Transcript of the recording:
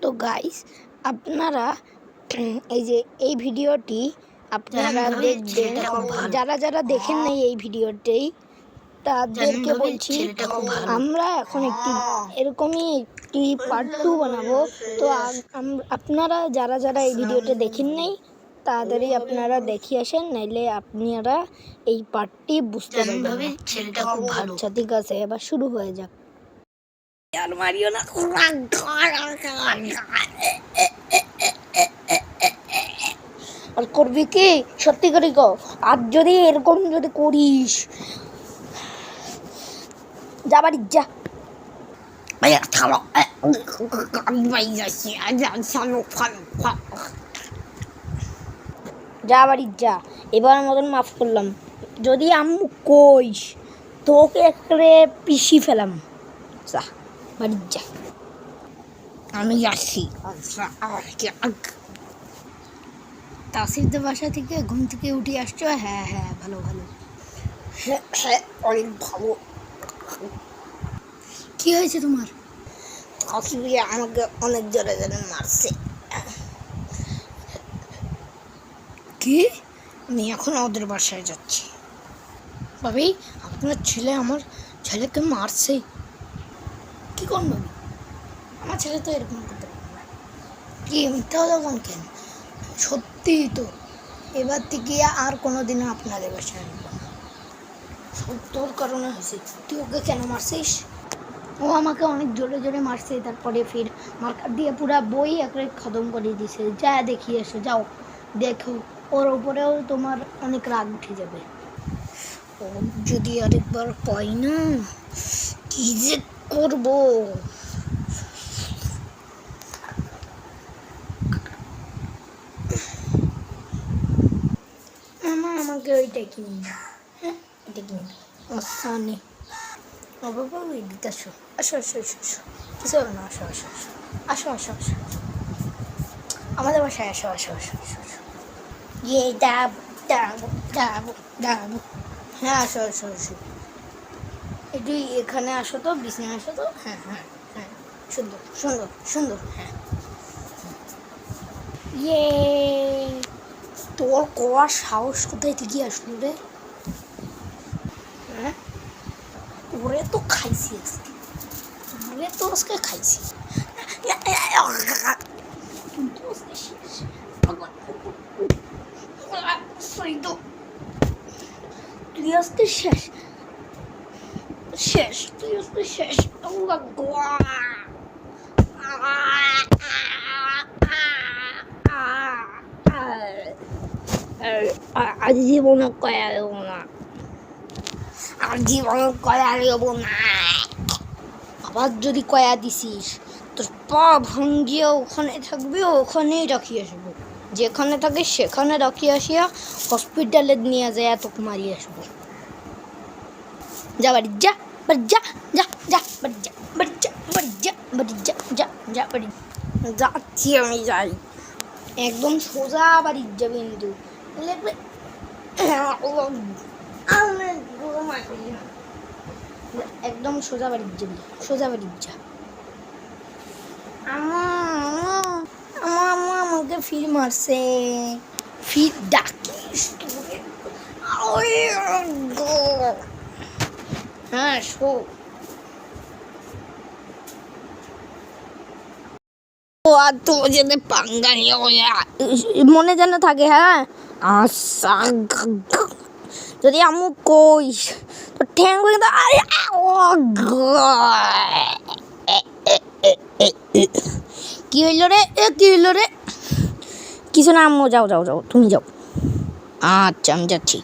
তো গাইস আপনারা এই যে এই ভিডিওটি আপনারা দেখবেন, যারা যারা দেখেন নাই এই ভিডিওটি তাদেরকে বলছি, আমরা এখন একটি এরকমই একটি পার্ট 2 বানাবো। তো আপনারা যারা যারা এই ভিডিওটা দেখেন নাই তাড়াতাড়ি আপনারা দেখে আসেন, নাইলে আপনারা এই পার্টটি বুঝতে পারবেন। ছেলেটা খুব ভালো। আচ্ছা ঠিক আছে, এবার শুরু হয়ে যাক। আর মারিও না, আর করবি কি সত্যি করে গো। আর যদি এরকম যদি করিস, যা বাড়ি যা। যা বাড়ি যা, এবার মতন মাফ করলাম। যদি আম্মু কইস তোকে একবারে পিষি ফেলাম, যা বাড়ি যা। আমি আসি। তাসিরদের বাসা থেকে ঘুম থেকে উঠে আসছো? হ্যাঁ হ্যাঁ, ভালো ভালো। হ্যাঁ হ্যাঁ, অনেক ভালো। কি হয়েছে তোমার? আমাকে অনেক জোরে জোরে মারছে। কি? আমি এখন ওদের বাসায় যাচ্ছি। ভাবি, আপনার ছেলে আমার ছেলেকে মারছে। কি করবো? আমার ছেলে তো এরকম করতে পারে না। কি মিথ্যা যখন কেন? সত্যিই তো। এবার থেকে আর কোনোদিনও আপনাদের বাসায় আসবো না। তোর কারণে হয়েছে। তুই ওকে কেন মারছিস? ও আমাকে অনেক জোরে জোরে মারছে, তারপরে ফির মার্কার দিয়ে পুরা বই একবারে খতম করে দিছে। যা দেখিয়ে এসো, যাও দেখো। ওর উপরেও তোমার অনেক রাগ উঠে যাবে। ও যদি আরেকবার পাই না, কি যে করবো। আমাকে ওইটা কিনি না। হ্যাঁ, এটা কিনি। আচ্ছা নে বাবা, এদিকে আসো। আসো আসো আসো আসো, কিছু হবে না। আসো আসো আসো আসো আসো আসো, আমাদের বাসায় আসো আসো আসো আসো আসো। ইয়ে ডাব ডাব ডাব ডাব। হ্যাঁ আসো আসো আসো, একটু এখানে আসো তো, বিছানায় আসো তো। হ্যাঁ হ্যাঁ হ্যাঁ, সুন্দর সুন্দর সুন্দর। হ্যাঁ, ইয়ে তোর কোয়ার সাহস কোথায় থেকে আসলো রে? হ্যাঁ, ওরে তো খাইছি আজকে, ওরে তো আজকে খাইছি। তুই আজকে শেষ শেষ, তুই আজকে শেষ। আজ জীবনে কয়া দেবো না, আর জীবনে কয়া দেবো না। আবার যদি কয়া দিছিস, তোর পা ভাঙ্গিয়ে ওখানে থাকবি, ওখানেই রাখিয়ে আসবো। যেখানে থাকে সেখানে রাখিয়ে আসিয়া হসপিটালে নিয়ে যায়, তোকে মারিয়ে আসবো। যা বাড়ি যা, বাড়ি যা, যা যা বাড়ি যা, বাড়ি যা, বাড়ি যা, বাড়ি যা, যা যা বাড়ি। যাচ্ছি আমি, যাই। একদম সোজা বাড়ি যাবি কিন্তু একদম সোজা বাড়ি যাবি, সোজা বাড়ি যা। আমাকে ফির মারছে, ফির ডাকিস। হ্যাঁ শো, আর তো যেতে পাঙ্গা নিয়ে মনে যেন থাকে। হ্যাঁ আচ্ছা, যদি আম্মু কইস তো ঠ্যাং কিন্তু কি হইল রে? কি হইল রে? কিছু না আম্মু, যাও যাও যাও, তুমি যাও। আচ্ছা আমি যাচ্ছি।